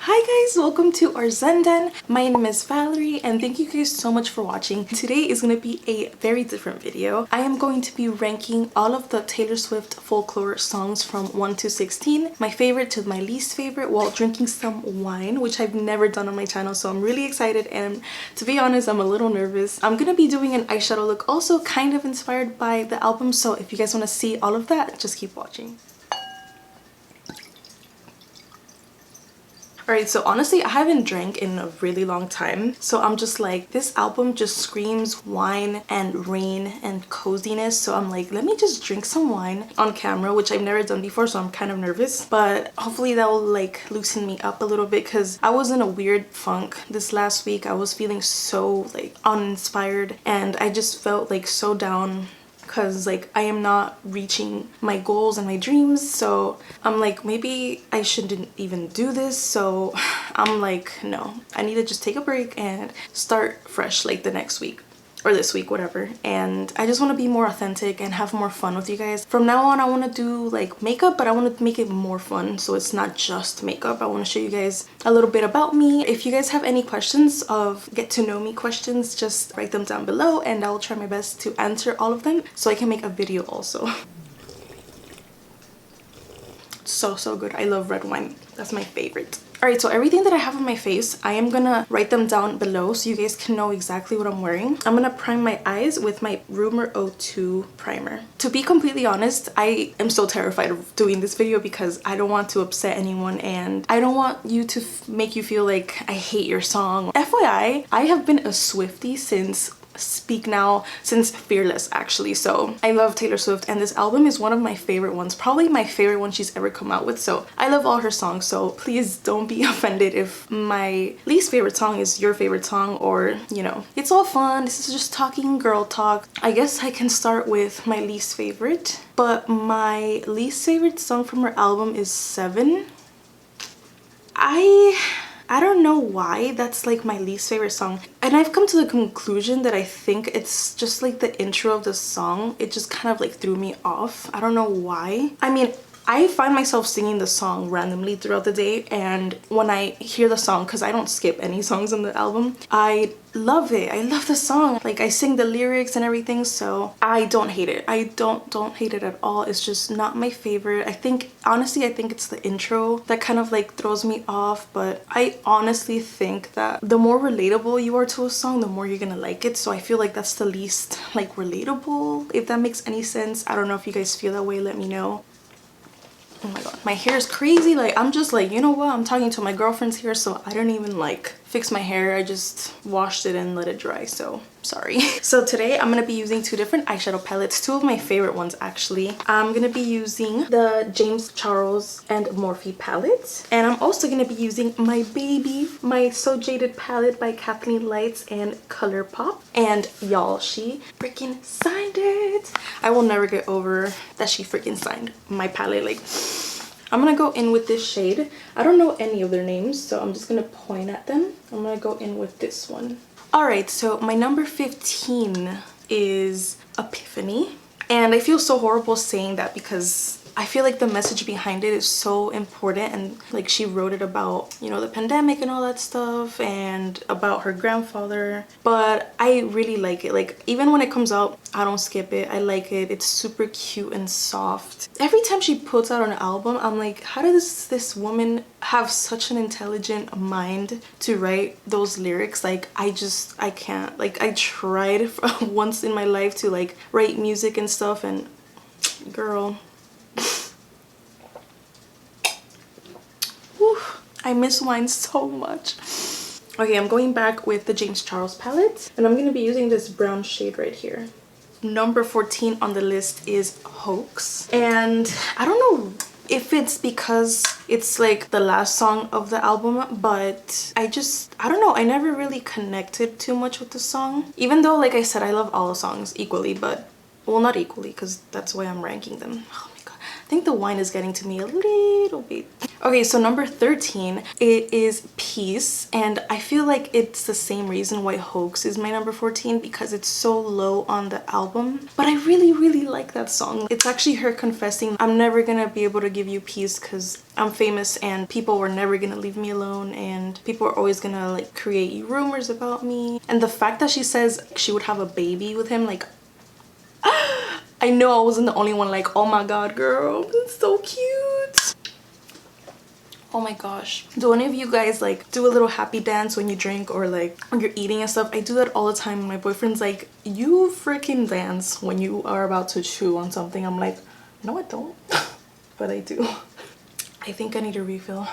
Hi guys, welcome to our Zen Den. My name is Valerie and thank you guys so much for watching. Today is going to be a very different video. I am going to be ranking all of the Taylor Swift folklore songs from 1 to 16, my favorite to my least favorite, while drinking some wine, which I've never done on my channel, so I'm really excited, and to be honest, I'm a little nervous. I'm going to be doing an eyeshadow look also kind of inspired by the album, so if you guys want to see all of that, just keep watching. Alright, so honestly, I haven't drank in a really long time, so I'm just like, this album just screams wine and rain and coziness, so I'm like, let me just drink some wine on camera, which I've never done before, so I'm kind of nervous, but hopefully that will like loosen me up a little bit, because I was in a weird funk this last week. I was feeling so like uninspired and I just felt like so down because like I am not reaching my goals and my dreams, so I'm like, maybe I shouldn't even do this. So I'm like, no, I need to just take a break and start fresh like the next week or this week, whatever. And I just want to be more authentic and have more fun with you guys. From now on, I want to do like makeup, but I want to make it more fun, so it's not just makeup. I want to show you guys a little bit about me. If you guys have any questions of get to know me questions, just write them down below and I will try my best to answer all of them so I can make a video also. So good. I love red wine. That's my favorite. Alright, so everything that I have on my face, I am gonna write them down below so you guys can know exactly what I'm wearing. I'm gonna prime my eyes with my Rumour 02 primer. To be completely honest, I am so terrified of doing this video because I don't want to upset anyone and I don't want you to make you feel like I hate your song. FYI, I have been a Swiftie since Fearless actually, so I love Taylor Swift and this album is one of my favorite ones, probably my favorite one she's ever come out with, so I love all her songs, so please don't be offended if my least favorite song is your favorite song, or you know, it's all fun. This is just talking girl talk. I guess I can start with my least favorite, but my least favorite song from her album is 7. I don't know why that's like my least favorite song, and I've come to the conclusion that I think it's just like the intro of the song. It just kind of like threw me off. I don't know why. I mean, I find myself singing the song randomly throughout the day, and when I hear the song, because I don't skip any songs on the album, I love it. I love the song. Like, I sing the lyrics and everything, so I don't hate it. I don't hate it at all. It's just not my favorite. I think, honestly, I think it's the intro that kind of like throws me off, but I honestly think that the more relatable you are to a song, the more you're gonna like it, so I feel like that's the least like relatable, if that makes any sense. I don't know if you guys feel that way, let me know. Oh my god, my hair is crazy. Like, I'm just like, you know what, I'm talking to my girlfriend's here, so I don't even like fix my hair. I just washed it and let it dry, so sorry. So today I'm gonna be using two different eyeshadow palettes, two of my favorite ones actually. I'm gonna be using the James Charles and Morphe palette, and I'm also gonna be using my baby, my So Jaded palette by Kathleen Lights and ColourPop. And y'all, she freaking signed it. I will never get over that she freaking signed my palette. Like, I'm gonna go in with this shade. I don't know any of their names, so I'm just gonna point at them. I'm gonna go in with this one. Alright, so my number 15 is Epiphany. And I feel so horrible saying that because I feel like the message behind it is so important, and like she wrote it about, you know, the pandemic and all that stuff and about her grandfather, but I really like it. Like, even when it comes out, I don't skip it. I like it. It's super cute and soft. Every time she puts out an album, I'm like, how does this woman have such an intelligent mind to write those lyrics? Like, I can't. Like, I tried once in my life to like write music and stuff, and girl, I miss wine so much. Okay, I'm going back with the James Charles palette, and I'm going to be using this brown shade right here. Number 14 on the list is Hoax, and I don't know if it's because it's like the last song of the album, but I don't know, I never really connected too much with the song, even though, like I said, I love all the songs equally, but well, not equally, because that's why I'm ranking them. Oh my god, I think the wine is getting to me a little bit. Okay, so number 13, it is Peace, and I feel like it's the same reason why Hoax is my number 14, because it's so low on the album. But I really like that song. It's actually her confessing, I'm never gonna be able to give you peace because I'm famous and people were never gonna leave me alone and people are always gonna like create rumors about me. And the fact that she says she would have a baby with him, like I know I wasn't the only one like, oh my god girl, it's so cute. Oh my gosh. Do any of you guys like do a little happy dance when you drink or like when you're eating and stuff? I do that all the time. My boyfriend's like, you freaking dance when you are about to chew on something. I'm like, no I don't. But I do. I think I need a refill.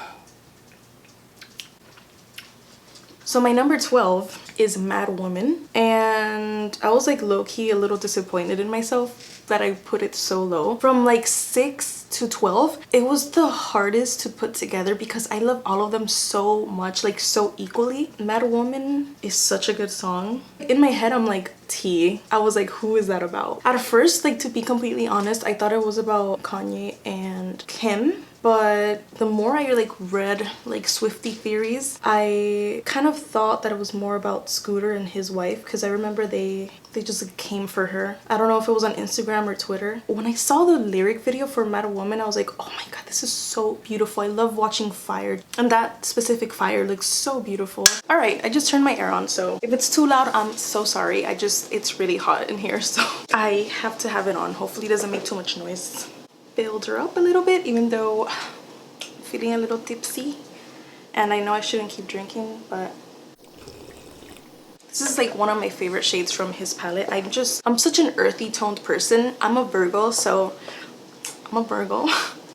So my number 12 is Mad Woman, and I was like low-key a little disappointed in myself that I put it so low. From like 6 to 12, it was the hardest to put together because I love all of them so much, like so equally. Mad Woman is such a good song. In my head I'm like, T. I was like, who is that about? At first, like to be completely honest, I thought it was about Kanye and Kim. But the more I like read like Swiftie theories, I kind of thought that it was more about Scooter and his wife, because I remember they just like, came for her. I don't know if it was on Instagram or Twitter. When I saw the lyric video for Mad Woman, I was like, oh my god, this is so beautiful. I love watching fire, and that specific fire looks so beautiful. All right, I just turned my air on, so if it's too loud, I'm so sorry. It's really hot in here, so I have to have it on. Hopefully it doesn't make too much noise. Build her up a little bit, even though I'm feeling a little tipsy and I know I shouldn't keep drinking, but this is like one of my favorite shades from his palette. I'm such an earthy toned person. I'm a Virgo, so I'm a Virgo.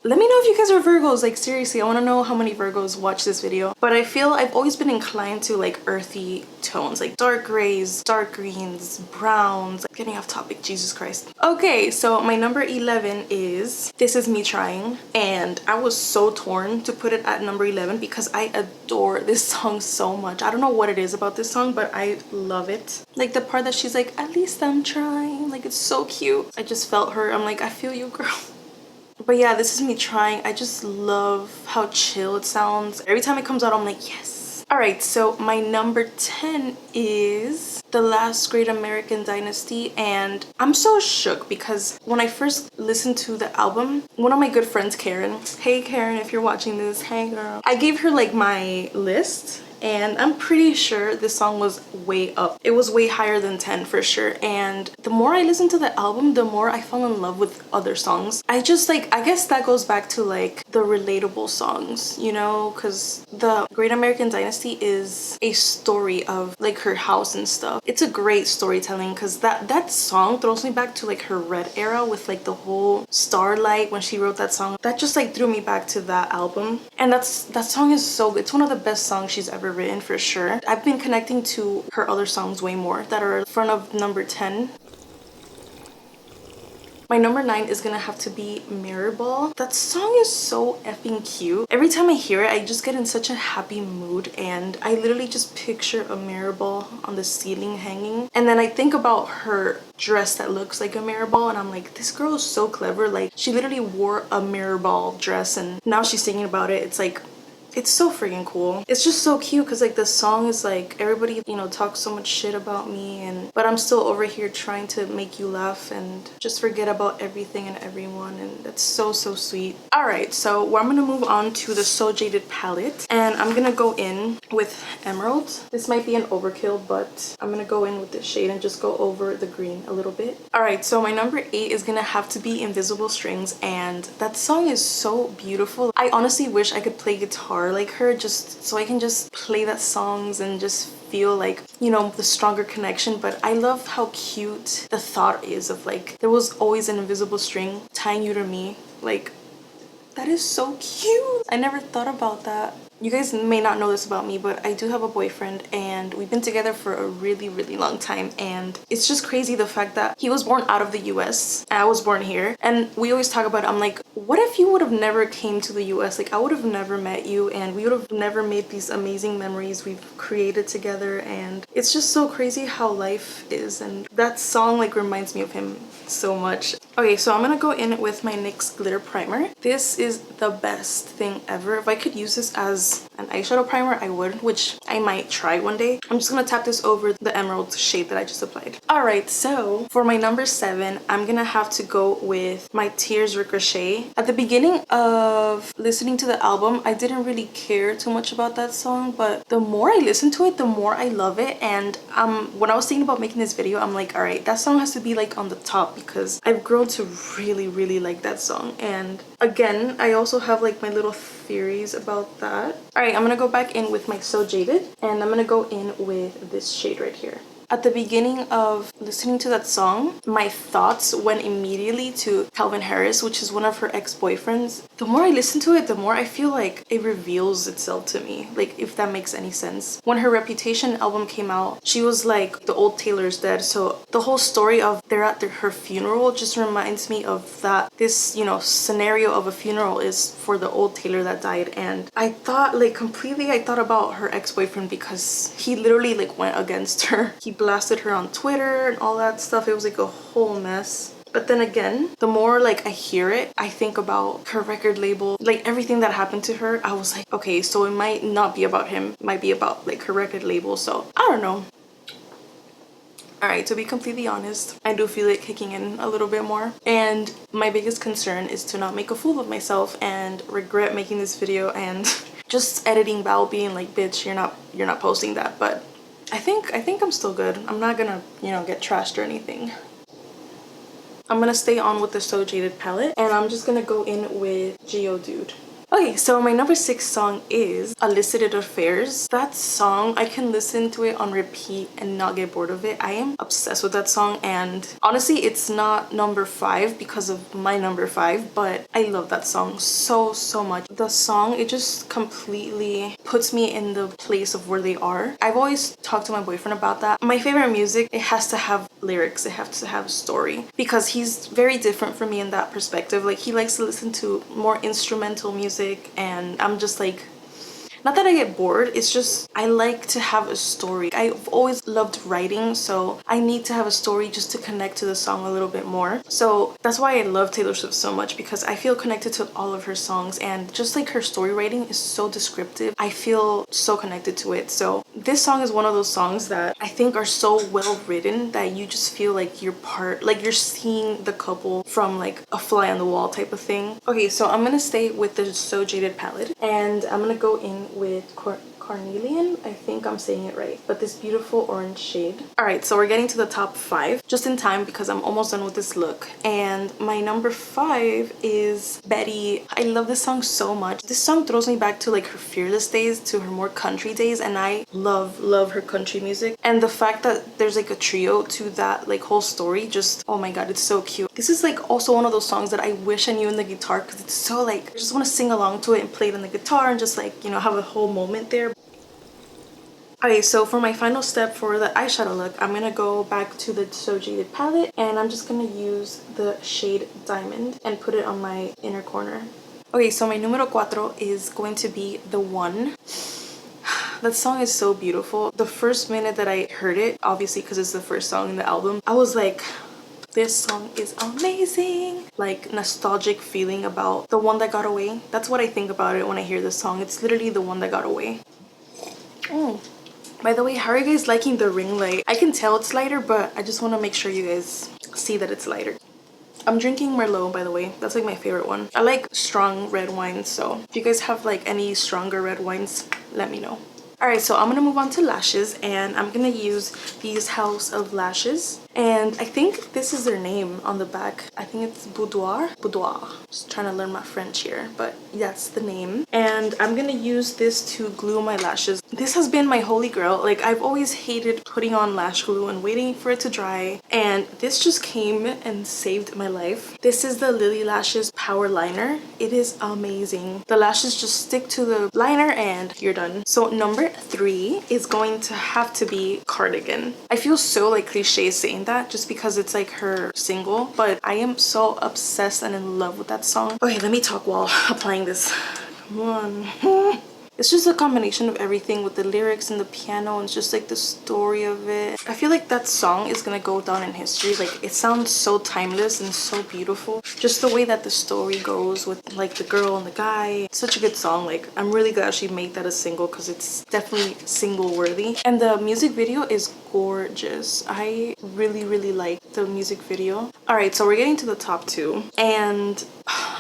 Let me know if you guys are Virgos, like seriously, I want to know how many Virgos watch this video. But I feel I've always been inclined to like earthy tones, like dark grays, dark greens, browns. Getting off topic, Jesus Christ. Okay, so my number 11 is This Is Me Trying, and I was so torn to put it at number 11 because I adore this song so much. I don't know what it is about this song, but I love it. Like the part that she's like, at least I'm trying, like it's so cute. I just felt her. I'm like, I feel you, girl. But yeah, This Is Me Trying. I just love how chill it sounds. Every time it comes out, I'm like, yes. All right, so my number 10 is The Last Great American Dynasty, and I'm so shook because when I first listened to the album, one of my good friends, Karen, hey Karen, if you're watching this, hey girl, I gave her like my list, and I'm pretty sure this song was way up. It was way higher than 10 for sure. And the more I listened to the album, the more I fell in love with other songs. I guess that goes back to like the relatable songs, you know, because the Great American Dynasty is a story of like her house and stuff. It's a great storytelling because that song throws me back to like her Red era with like the whole Starlight when she wrote that song. That just like threw me back to that album. And that song is so good. It's one of the best songs she's ever written for sure. I've been connecting to her other songs way more that are in front of number 10. My number 9 is gonna have to be Mirror Ball. That song is so effing cute. Every time I hear it, I just get in such a happy mood, and I literally just picture a mirror ball on the ceiling hanging. And then I think about her dress that looks like a mirror ball, and I'm like, this girl is so clever. Like, she literally wore a mirror ball dress, and now she's singing about it. It's like, it's so freaking cool. It's just so cute because like the song is like, everybody, you know, talks so much shit about me, but I'm still over here trying to make you laugh and just forget about everything and everyone, and that's so sweet. All right, so I'm gonna move on to the So Jaded palette, and I'm gonna go in with Emerald. This might be an overkill, but I'm gonna go in with this shade and just go over the green a little bit. All right, so my number 8 is gonna have to be Invisible Strings, and that song is so beautiful. I honestly wish I could play guitar like her, just so I can just play that songs and just feel like, you know, the stronger connection. But I love how cute the thought is of like, there was always an invisible string tying you to me. Like, that is so cute. I never thought about that. You guys may not know this about me, but I do have a boyfriend, and we've been together for a really long time, and it's just crazy the fact that he was born out of the US and I was born here. And we always talk about it. I'm like, what if you would have never came to the US? Like, I would have never met you, and we would have never made these amazing memories we've created together. And it's just so crazy how life is, and that song like reminds me of him so much. Okay, so I'm gonna go in with my NYX glitter primer. This is the best thing ever. If I could use this as an eyeshadow primer, I would, which I might try one day. I'm just gonna tap this over the emerald shade that I just applied. All right, so for my number 7, I'm gonna have to go with my Tears Ricochet. At the beginning of listening to the album, I didn't really care too much about that song, but the more I listen to it, the more I love it. And when I was thinking about making this video, I'm like, all right, that song has to be like on the top because I've grown to really like that song. And again, I also have like my little theories about that. All right, I'm gonna go back in with my So Jaded, and I'm gonna go in with this shade right here. At the beginning of listening to that song, my thoughts went immediately to Calvin Harris, which is one of her ex-boyfriends. The more I listen to it, the more I feel like it reveals itself to me, like if that makes any sense. When her Reputation album came out, she was like, the old Taylor's dead. So the whole story of they're at her funeral just reminds me of that. This, you know, scenario of a funeral is for the old Taylor that died. And I thought like completely, I thought about her ex-boyfriend because he literally like went against her. He blasted her on Twitter and all that stuff. It was like a whole mess. But then again, the more like I hear it, I think about her record label, like everything that happened to her. I was like, okay, so it might not be about him, it might be about like her record label. So I don't know. All right, to be completely honest, I do feel it kicking in a little bit more. And my biggest concern is to not make a fool of myself and regret making this video and just editing Val being like, bitch, you're not posting that. But I think I'm still good. I'm not gonna, you know, get trashed or anything. I'm gonna stay on with the So Jaded palette, and I'm just gonna go in with Geodude. Okay, so my number 6 song is Illicit Affairs. That song, I can listen to it on repeat and not get bored of it. I am obsessed with that song, and honestly, it's not number 5 because of my number 5, but I love that song so much. The song, it just completely puts me in the place of where they are. I've always talked to my boyfriend about that. My favorite music, it has to have lyrics, it has to have a story, because he's very different from me in that perspective. Like, he likes to listen to more instrumental music, and I'm just like, not that I get bored, it's just I like to have a story. I've always loved writing, so I need to have a story just to connect to the song a little bit more. So that's why I love Taylor Swift so much, because I feel connected to all of her songs, and just like her story writing is so descriptive, I feel so connected to it. So this song is one of those songs that I think are so well written that you just feel like you're you're seeing the couple from like a fly on the wall type of thing. Okay, so I'm gonna stay with the So Jaded palette, and I'm gonna go in with Carnelian, I think I'm saying it right, but this beautiful orange shade. All right, so we're getting to the top 5 just in time because I'm almost done with this look. And my number 5 is Betty. I love this song so much. This song throws me back to like her Fearless days, to her more country days, and I love her country music. And the fact that there's like a trio to that like whole story, just, oh my god, it's so cute. This is like also one of those songs that I wish I knew in the guitar, because it's so like, I just want to sing along to it and play it on the guitar and just like, you know, have a whole moment there. Okay, so for my final step for the eyeshadow look, I'm gonna go back to the So Jaded palette, and I'm just gonna use the shade Diamond and put it on my inner corner. Okay, so my numero 4 is going to be The One. That song is so beautiful. The first minute that I heard it, obviously because it's the first song in the album, I was like, this song is amazing. Like, nostalgic feeling about the one that got away. That's what I think about it when I hear this song. It's literally the one that got away. By the way, how are you guys liking the ring light? I can tell it's lighter, but I just want to make sure you guys see that it's lighter. I'm drinking Merlot, by the way. That's like my favorite one. I like strong red wines, so if you guys have like any stronger red wines, let me know. Alright, so I'm gonna move on to lashes, and I'm gonna use these House of Lashes. And I think this is their name on the back. I think it's Boudoir. Just trying to learn my French here, but that's the name. And I'm gonna use this to glue my lashes. This has been my holy grail. Like, I've always hated putting on lash glue and waiting for it to dry, and this just came and saved my life. This is the Lily Lashes Power Liner. It is amazing. The lashes just stick to the liner and you're done. So number 3 is going to have to be Cardigan. I feel so like cliche saying that just because it's like her single, but I am so obsessed and in love with that song. Okay, let me talk while applying this. Come on. It's just a combination of everything with the lyrics and the piano, and it's just like the story of it. I feel like that song is gonna go down in history. Like, it sounds so timeless and so beautiful. Just the way that the story goes with like the girl and the guy. It's such a good song. Like, I'm really glad she made that a single because it's definitely single worthy. And the music video is gorgeous. I really like the music video. All right, so we're getting to the top 2, and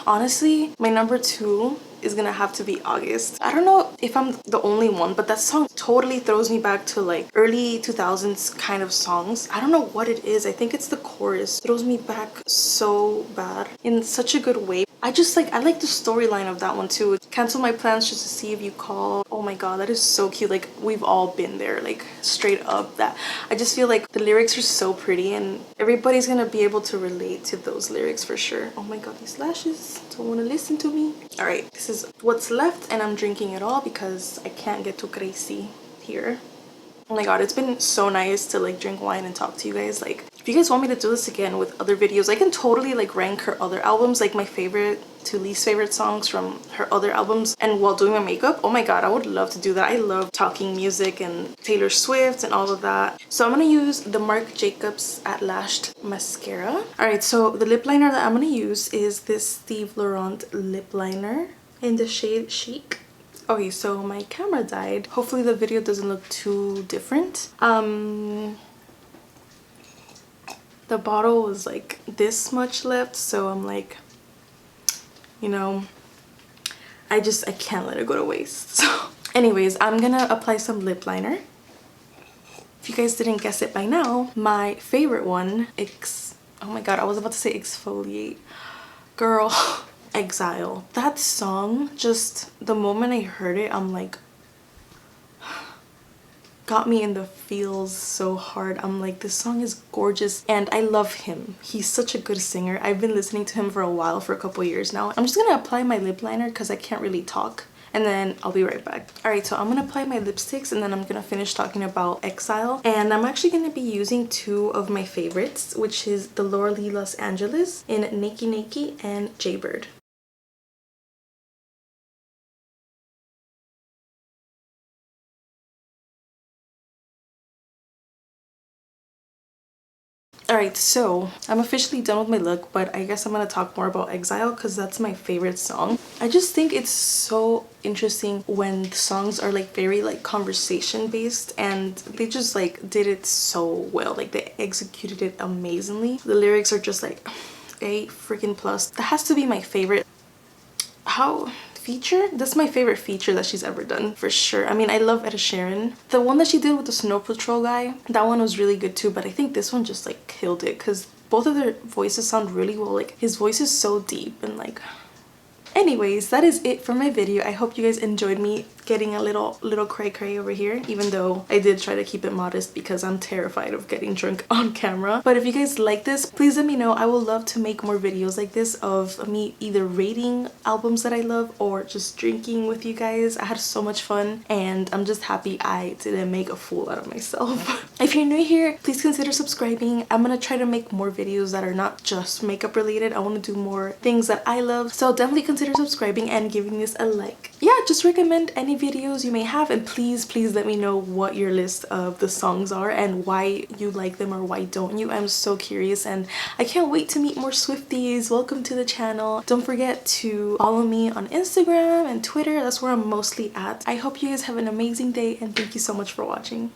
honestly, my number 2 is gonna have to be August. I don't know if I'm the only one, but that song totally throws me back to like early 2000s kind of songs. I don't know what it is. I think it's the chorus. It throws me back so bad in such a good way. I like the storyline of that one too. Cancel my plans just to see if you call. Oh my god, that is so cute. Like, we've all been there, like straight up. That I just feel like the lyrics are so pretty and everybody's gonna be able to relate to those lyrics for sure. Oh my god, these lashes don't want to listen to me. All right, this is what's left and I'm drinking it all because I can't get too crazy here. Oh my god, it's been so nice to like drink wine and talk to you guys. Like, if you guys want me to do this again with other videos, I can totally like rank her other albums, like my favorite to least favorite songs from her other albums, and while doing my makeup. Oh my god, I would love to do that. I love talking music and Taylor Swift and all of that. So I'm gonna use the Marc Jacobs At Lashed mascara. All right, so the lip liner that I'm gonna use is this Steve Laurent lip liner in the shade Chic. Okay, so my camera died. Hopefully the video doesn't look too different. The bottle was like this much left, so I'm like, you know, I can't let it go to waste. So anyways, I'm gonna apply some lip liner. If you guys didn't guess it by now, my favorite one, oh my god, I was about to say exfoliate. Girl. Exile. That song, just the moment I heard it, I'm like, got me in the feels so hard. I'm like, this song is gorgeous and I love him. He's such a good singer. I've been listening to him for a while, for a couple years now. I'm just gonna apply my lip liner because I can't really talk, and then I'll be right back. All right, so I'm gonna apply my lipsticks and then I'm gonna finish talking about Exile. And I'm actually gonna be using 2 of my favorites, which is the Laura Lee Los Angeles in Nakey Nakey and Jaybird. Alright, so I'm officially done with my look, but I guess I'm gonna talk more about Exile because that's my favorite song. I just think it's so interesting when the songs are like very like conversation based, and they just like did it so well. Like, they executed it amazingly. The lyrics are just like A freaking plus. That has to be my favorite. Feature? That's my favorite feature that she's ever done, for sure. I mean, I love Ed Sheeran. The one that she did with the Snow Patrol guy, that one was really good too, but I think this one just like killed it because both of their voices sound really well. Like, his voice is so deep and like... Anyways, that is it for my video. I hope you guys enjoyed me getting a little cray over here, even though I did try to keep it modest because I'm terrified of getting drunk on camera. But if you guys like this, please let me know. I would love to make more videos like this of me either rating albums that I love or just drinking with you guys. I had so much fun and I'm just happy I didn't make a fool out of myself. If you're new here, please consider subscribing. I'm gonna try to make more videos that are not just makeup related. I want to do more things that I love, so definitely consider subscribing and giving this a like. Yeah, just recommend any videos you may have, and please let me know what your list of the songs are and why you like them or why don't you. I'm so curious and I can't wait to meet more Swifties. Welcome to the channel. Don't forget to follow me on Instagram and Twitter. That's where I'm mostly at. I hope you guys have an amazing day and thank you so much for watching.